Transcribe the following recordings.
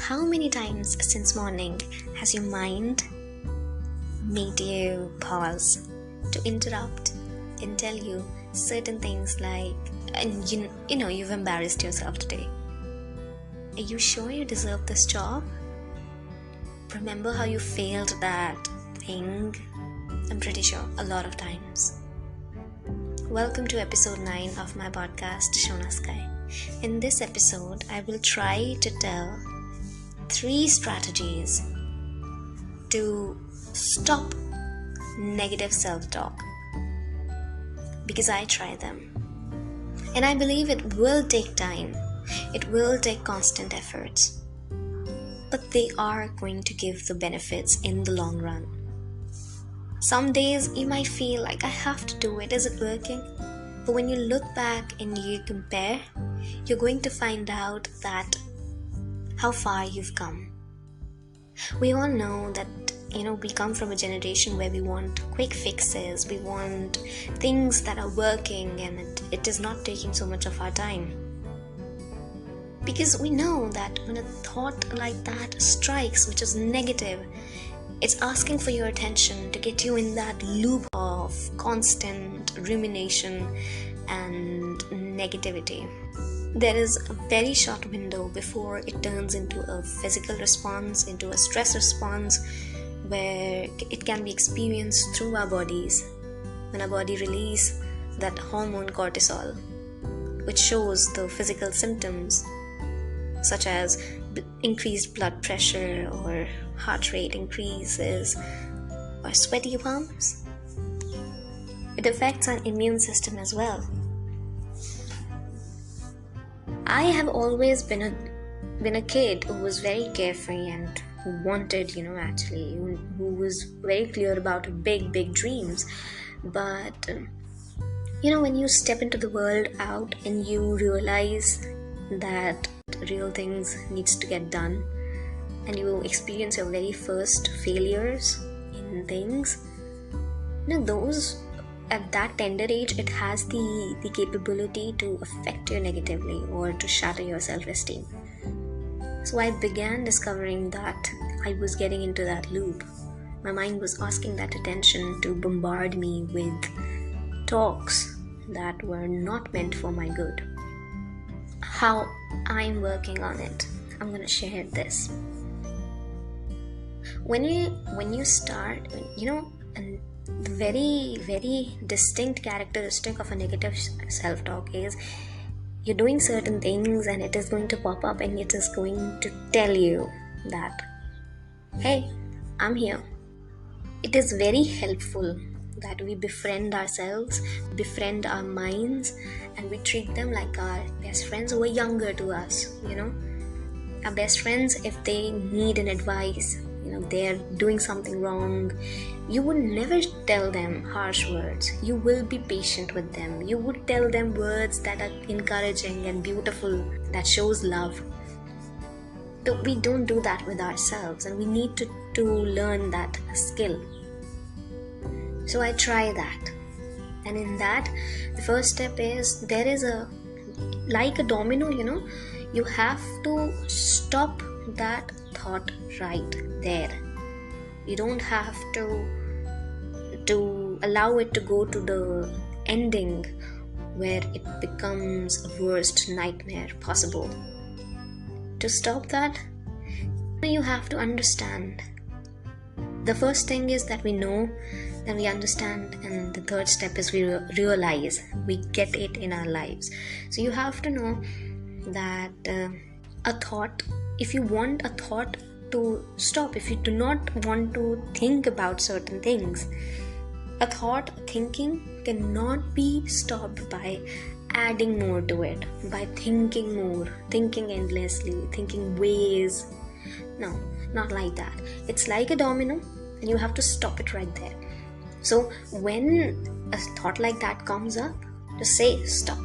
How many times since morning has your mind made you pause to interrupt and tell you certain things like, and you've embarrassed yourself today. Are you sure you deserve this job? Remember how you failed that thing? I'm pretty sure a lot of times. Welcome to episode 9 of my podcast, Shona Sky. In this episode, I will try to tell 3 strategies to stop negative self-talk, because I try them. And I believe it will take time. It will take constant efforts. But they are going to give the benefits in the long run. Some days you might feel like I have to do it. Is it working? But when you look back and you compare, you're going to find out that how far you've come. We all know that we come from a generation where we want quick fixes, we want things that are working, and it is not taking so much of our time. Because we know that when a thought like that strikes, which is negative, it's asking for your attention to get you in that loop of constant rumination and negativity. There is a very short window before it turns into a physical response, into a stress response, where it can be experienced through our bodies when our body releases that hormone cortisol, which shows the physical symptoms such as increased blood pressure or heart rate increases or sweaty palms. It affects our immune system as well. I have always been a kid who was very carefree and who wanted, who was very clear about big dreams. But, when you step into the world out and you realize that real things needs to get done, and you experience your very first failures in things, those at that tender age, it has the capability to affect you negatively or to shatter your self-esteem. So I began discovering that I was getting into that loop. My mind was asking that attention to bombard me with talks that were not meant for my good. How I'm working on it, I'm going to share this. When you start, and the very, very distinct characteristic of a negative self-talk is you're doing certain things and it is going to pop up and it is going to tell you that, hey, I'm here. It is very helpful that we befriend ourselves, befriend our minds, and we treat them like our best friends who are younger to us. Our best friends, if they need an advice, they're doing something wrong, you would never tell them harsh words. You will be patient with them. You would tell them words that are encouraging and beautiful, that shows love. But we don't do that with ourselves, and we need to learn that skill. So I try that. And in that, the first step is, there is like a domino, you have to stop that thought right there. You don't have to allow it to go to the ending where it becomes a worst nightmare possible. To stop that, you have to understand. The first thing is that we know, then we understand, and the third step is we realize, we get it in our lives. So you have to know that a thought, if you want a thought to stop, if you do not want to think about certain things, a thought thinking cannot be stopped by adding more to it, by thinking more, thinking endlessly, thinking ways. No, not like that. It's like a domino and you have to stop it right there. So when a thought like that comes up, just say stop.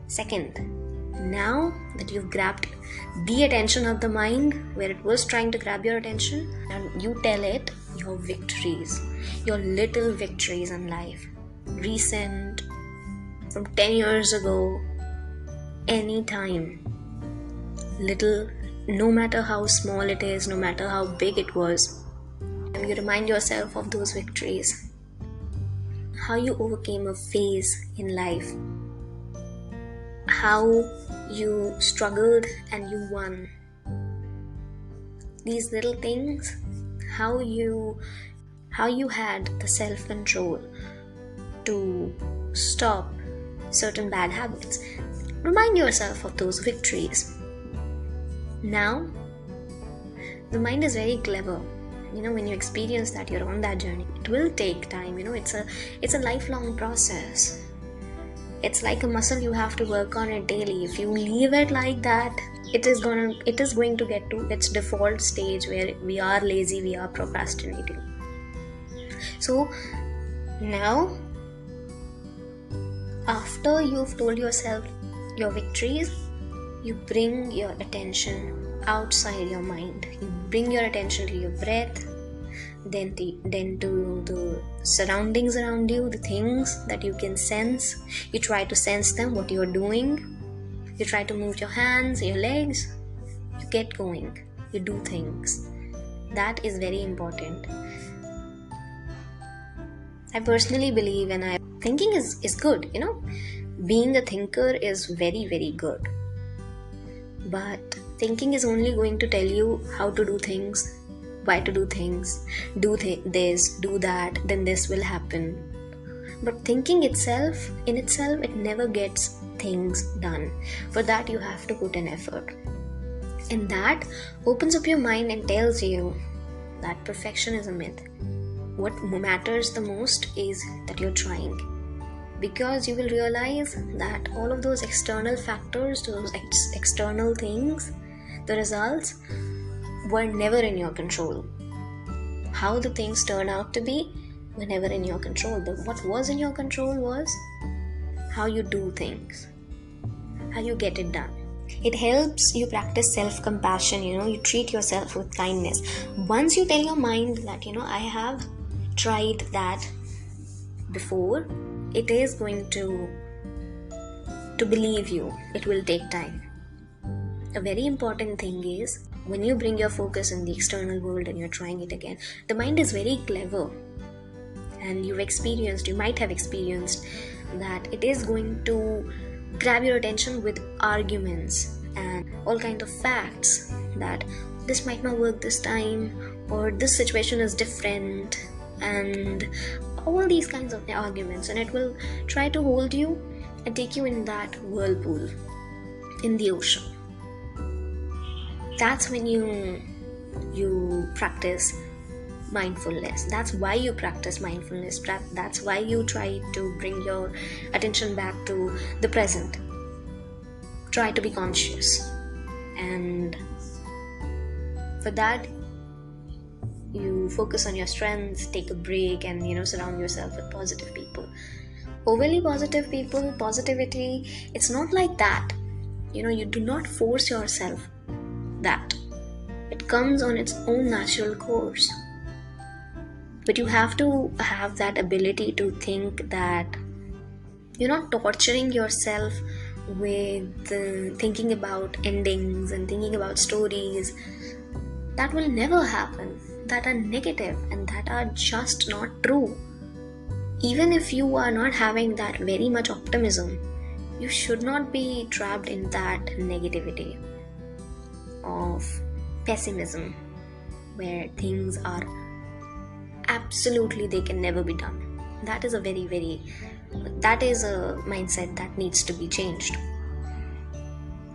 Second, now that you've grabbed the attention of the mind where it was trying to grab your attention, and you tell it your victories, your little victories in life, recent, from 10 years ago, anytime, little no matter how small it is, no matter how big it was, you remind yourself of those victories, how you overcame a phase in life, how you struggled and you won. These little things, how you had the self-control to stop certain bad habits. Remind yourself of those victories. Now, the mind is very clever. When you experience that, you're on that journey. It will take time. It's a lifelong process. It's like a muscle, you have to work on it daily. If you leave it like that, it is going to get to its default stage where we are lazy, we are procrastinating. So now, after you've told yourself your victories, you bring your attention outside your mind. You bring your attention to your breath, then to the surroundings around you, the things that you can sense. You try to sense them, what you're doing. You try to move your hands, your legs. You get going. You do things. That is very important. I personally believe, thinking is good. Being a thinker is very, very good. But thinking is only going to tell you how to do things, why to do things, this, do that, then this will happen. But thinking in itself, it never gets things done. For that, you have to put an effort. And that opens up your mind and tells you that perfection is a myth. What matters the most is that you're trying. Because you will realize that all of those external factors, those external things, the results were never in your control. How the things turn out to be were never in your control. But what was in your control was how you do things, how you get it done. It helps you practice self-compassion. You treat yourself with kindness. Once you tell your mind that, I have tried that before, it is going to believe you. It will take time. A very important thing is, when you bring your focus in the external world and you're trying it again, the mind is very clever. And you might have experienced that it is going to grab your attention with arguments and all kinds of facts that this might not work this time, or this situation is different, and all these kinds of arguments. And it will try to hold you and take you in that whirlpool, in the ocean. That's when you practice mindfulness. That's why you practice mindfulness. That's why you try to bring your attention back to the present. Try to be conscious. And for that, you focus on your strengths, take a break, and surround yourself with positive people. Overly positive people, positivity, it's not like that. You do not force yourself that. It comes on its own natural course. But you have to have that ability to think that you're not torturing yourself with thinking about endings and thinking about stories that will never happen, that are negative and that are just not true. Even if you are not having that very much optimism, you should not be trapped in that negativity of pessimism, where things are absolutely, they can never be done. That is a mindset that needs to be changed.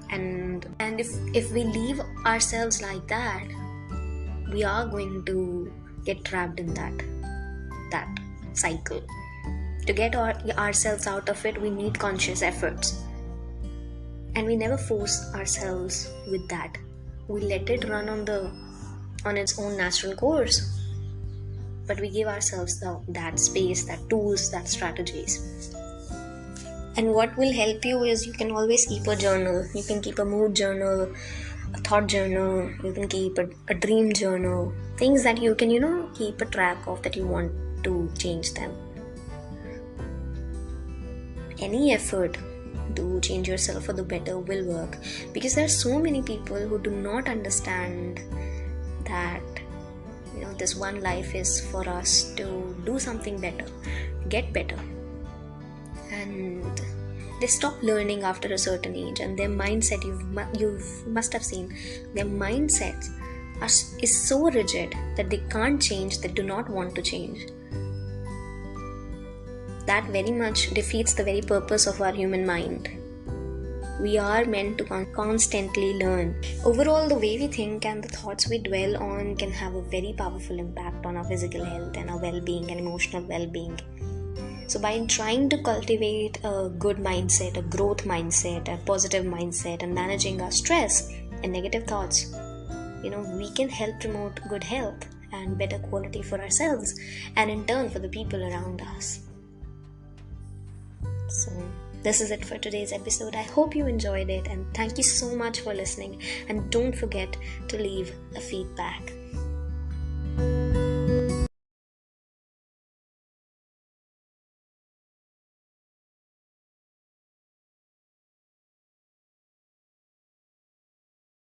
And if we leave ourselves like that, we are going to get trapped in that cycle. To get ourselves out of it, we need conscious efforts. And we never force ourselves with that. We let it run on its own natural course. But we give ourselves that space, that tools, that strategies. And what will help you is, you can always keep a journal. You can keep a mood journal, a thought journal. You can keep a dream journal. Things that you can, keep a track of, that you want to change them. Any effort do change yourself for the better will work, because there are so many people who do not understand that this one life is for us to do something better, get better, and they stop learning after a certain age, and their mindset, you must have seen, their mindsets is so rigid that they can't change, they do not want to change. That very much defeats the very purpose of our human mind. We are meant to constantly learn. Overall, the way we think and the thoughts we dwell on can have a very powerful impact on our physical health and our well-being and emotional well-being. So by trying to cultivate a good mindset, a growth mindset, a positive mindset, and managing our stress and negative thoughts, we can help promote good health and better quality for ourselves, and in turn for the people around us. So this is it for today's episode. I hope you enjoyed it, and thank you so much for listening, and don't forget to leave a feedback.